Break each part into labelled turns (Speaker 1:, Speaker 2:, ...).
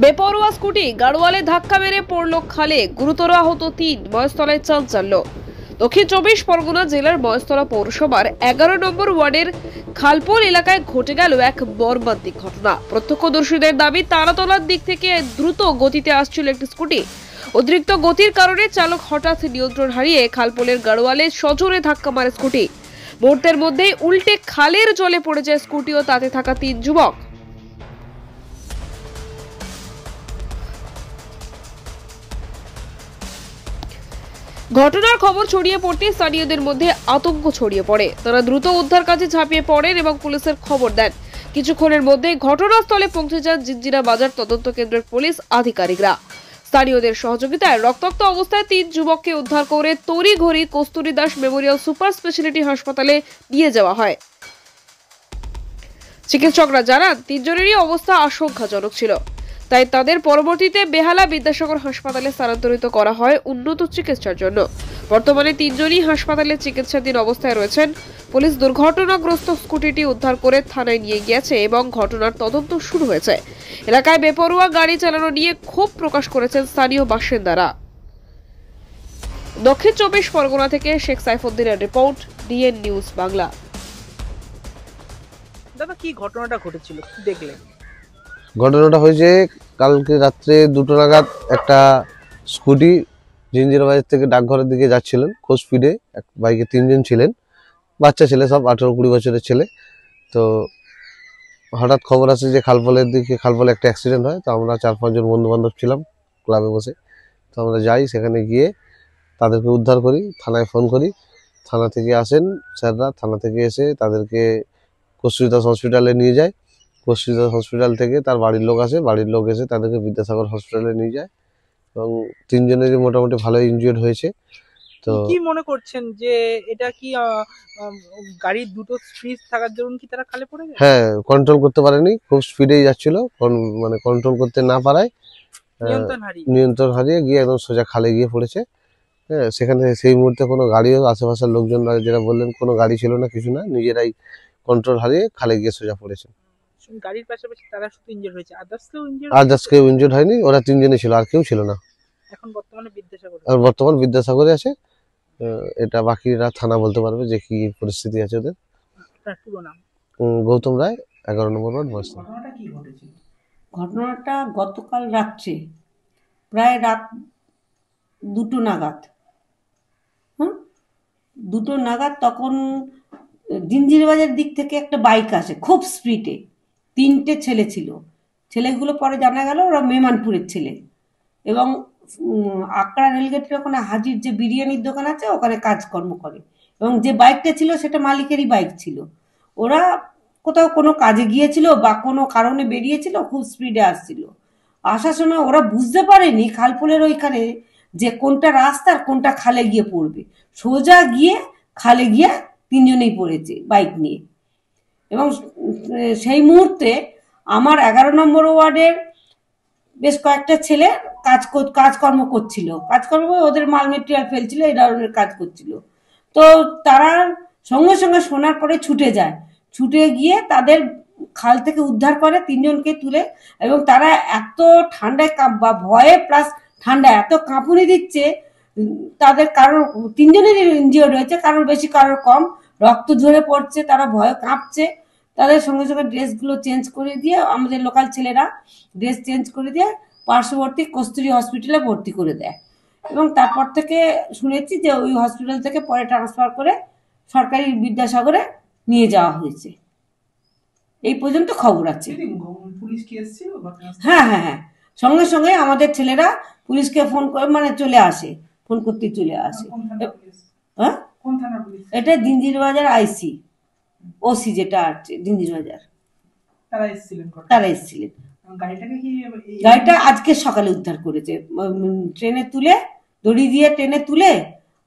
Speaker 1: বেপরোয়া স্কুটি গাড়োয়ালে ধাক্কা মেরে পড়ল খালে, গুরুতর আহত ৩। মহেশতলায় চাঞ্চল্য। দক্ষিণ ২৪ পরগনা জেলার মহেশতলা পৌরসভার ১১ নম্বর ওয়ার্ডের খালপোল এলাকায় ঘটে গেল এক মর্মান্তিক ঘটনা। প্রত্যক্ষদর্শীদের দাবি, তারাতলার দিক থেকে দ্রুত গতিতে আসছিল একটি স্কুটি। অতিরিক্ত গতির কারণে চালক হঠাৎ নিয়ন্ত্রণ হারিয়ে খালপোলের গাড়োয়ালে সজোরে ধাক্কা মারে স্কুটি। মুহূর্তের মধ্যেই উল্টে খালের জলে পড়ে যায় স্কুটি ও তাতে থাকা ৩ যুবক। ঘটনার খবর ছড়িয়ে পড়তে স্থানীয়দের মধ্যে আতঙ্ক ছড়িয়ে পড়ে। তারা দ্রুত উদ্ধার কাজে ঝাঁপিয়ে পড়েন এবং পুলিশের খবর দেন। কিছুক্ষণের মধ্যে ঘটনাস্থলে পৌঁছে যান জিঞ্জিরা বাজার তদন্ত কেন্দ্রের পুলিশ আধিকারিকরা। স্থানীয়দের সহযোগিতায় রক্তাক্ত অবস্থায় ৩ যুবককে উদ্ধার করে তড়িঘড়ি কস্তুরী দাস মেমোরিয়াল সুপার স্পেশালিটি হাসপাতালে নিয়ে যাওয়া হয়। চিকিৎসকরা জানান, ৩ জনেরই অবস্থা আশঙ্কাজনক ছিল, তাই তাদের পরবর্তীতে বেহালা বিদ্যাসাগর হাসপাতালে স্থানান্তরিত করা হয় উন্নত চিকিৎসার জন্য। বর্তমানে ৩ জনই হাসপাতালে চিকিৎসাধীন অবস্থায় রয়েছেন। পুলিশ দুর্ঘটনাগ্রস্ত স্কুটিটি উদ্ধার করে থানায় নিয়ে গিয়েছে এবং ঘটনার তদন্ত শুরু হয়েছে। এলাকায় বেপরোয়া গাড়ি চালানো নিয়ে ক্ষোভ প্রকাশ করেছেন স্থানীয় বাসিন্দারা। দক্ষিণ ২৪ পরগনা থেকে শেখ সাইফুদ্দিনের রিপোর্ট, ডিএন নিউজ বাংলা।
Speaker 2: দাদা, কি ঘটনাটা ঘটেছিল, কি দেখলেন?
Speaker 3: ঘটনাটা হয়েছে কালকে রাত্রে 2টো নাগাদ একটা স্কুটি জিঞ্জিরা বাজার থেকে ডাকঘরের দিকে যাচ্ছিলেন খুব স্পিডে। এক বাইকে 3 জন ছিলেন, বাচ্চা ছেলে, সব 18-20 বছরের ছেলে। তো হঠাৎ খবর আসে যে খালপলে একটা অ্যাক্সিডেন্ট হয়। তো আমরা 4-5 জন বন্ধু বান্ধব ছিলাম ক্লাবে বসে। তো আমরা যাই, সেখানে গিয়ে তাদেরকে উদ্ধার করি, থানায় ফোন করি। থানা থেকে আসেন স্যাররা, থানা থেকে এসে তাদেরকে কস্তুরী দাস হসপিটালে নিয়ে যায়। কস্তুরী দাস হসপিটাল থেকে তার বাড়ির লোক আসে, বাড়ির লোক এসে তাদেরকে বিদ্যাসাগর হসপিটালে নিয়ে যায় এবং 3 জনেরই মোটামুটি ভালোই ইনজিওর্ড হয়েছে। তো
Speaker 2: কি মনে করছেন যে এটা কি গাড়ির দুটো স্পিড থাকার জন্য কি তারা খালে পড়ে গেছে?
Speaker 3: হ্যাঁ, কন্ট্রোল করতে পারেনি, খুব স্পিডেই যাচ্ছিল, মানে কন্ট্রোল করতে না পারায় নিয়ন্ত্রণ হারিয়ে গিয়ে একদম সোজা খালে গিয়ে পড়েছে। হ্যাঁ, সেখানে সেই মুহূর্তে কোনো গাড়িও, আশেপাশের লোকজনরা যেটা বললেন, কোনো গাড়ি ছিল না, কিছু না, নিজেরাই কন্ট্রোল হারিয়ে খালে গিয়ে সোজা পড়েছে।
Speaker 2: গাড়ির পাশাপাশি তারা শুধু ইনজিওর্ড হয়েছে,
Speaker 3: আদার্স কেউ ইনজিওর্ড হয়নি। ওরা 3 জনই ছিল, আর কেউ ছিল না।
Speaker 2: এখন
Speaker 3: বর্তমান বিদ্যাসাগরে আছে। এটা বাকিরা থানা বলতে পারবে যে কি পরিস্থিতি আছে ওদের।
Speaker 2: পুরো নাম
Speaker 3: গৌতম রায়, 11 নম্বর ওয়ার্ড, মহেশতলা।
Speaker 2: ঘটনাটা কি ঘটেছিল?
Speaker 4: ঘটনাটা গতকাল রাত্রে প্রায় রাত 2টো নাগাদ, 2টো নাগাদ তখন জিঞ্জিরা বাজার দিক থেকে একটা বাইক আসে খুব স্পিডে। 3টে ছেলে ছিল। ছেলেগুলো পরে জানা গেল ওরা মেমানপুরের ছেলে এবং আকড়া রেলগেটের ওখানে হাজির যে বিরিয়ানির দোকান আছে ওখানে কাজকর্ম করে এবং যে বাইকটা ছিল সেটা মালিকেরই বাইক ছিল। ওরা কোথাও কোনো কাজে গিয়েছিল বা কোনো কারণে বেরিয়েছিল, খুব স্পিডে আসছিল। আসার সময় ওরা বুঝতে পারেনি খালপুলের ওইখানে যে কোনটা রাস্তা আর কোনটা খালে গিয়ে পড়বে। সোজা গিয়ে খালে গিয়ে 3 জনেই পড়েছে বাইক নিয়ে। এবং সেই মুহূর্তে আমার 11 নম্বর ওয়ার্ডের বেশ কয়েকটা ছেলে কাজকর্ম করছিল, ওদের মাল মেটেরিয়াল ফেলছিল, এই ধরনের কাজ করছিল। তো তারা সঙ্গে সঙ্গে শোনার পরে ছুটে যায়, ছুটে গিয়ে তাদের খাল থেকে উদ্ধার করে 3 জনকে তুলে। এবং তারা এত ঠান্ডায় বা ভয়ে প্লাস ঠান্ডায় এত কাঁপুনি দিচ্ছে, তাদের কারোর 3 জনেরই ইনজিওর্ড হয়েছে, কারোর বেশি কারোর কম, রক্ত ঝরে পড়ছে, তারা ভয়ে কাঁপছে। তাদের সঙ্গে সঙ্গে ড্রেসগুলো চেঞ্জ করে দিয়ে, আমাদের লোকাল ছেলেরা ড্রেস চেঞ্জ করে দিয়ে পার্শ্ববর্তী কস্তুরী হসপিটালে ভর্তি করে দেয়। এবং তারপর থেকে শুনেছি যে ওই হসপিটাল থেকে পরে ট্রান্সফার করে সরকারি বিদ্যাসাগরে নিয়ে যাওয়া হয়েছে। এই পর্যন্ত খবর আছে। হ্যাঁ হ্যাঁ হ্যাঁ, সঙ্গে সঙ্গে আমাদের ছেলেরা পুলিশকে ফোন করে, মানে চলে আসে, ফোন করতে চলে আসে। হ্যাঁ, এটা জিঞ্জিরা বাজার আইসি ওসি যেটা আছে জিঞ্জিরা বাজার, তারা এসেছিলেন। গাড়িটা আজকে সকালে উদ্ধার করেছে, ট্রেনে তুলে, দড়ি দিয়ে ট্রেনে তুলে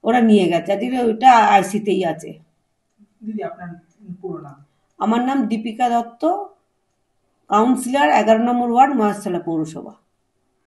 Speaker 4: ওরা নিয়ে গেছে। আজকে ওইটা আইসিতেই আছে। আমার নাম দীপিকা দত্ত, কাউন্সিলর, 11 নম্বর ওয়ার্ড, মহেশতলা পৌরসভা।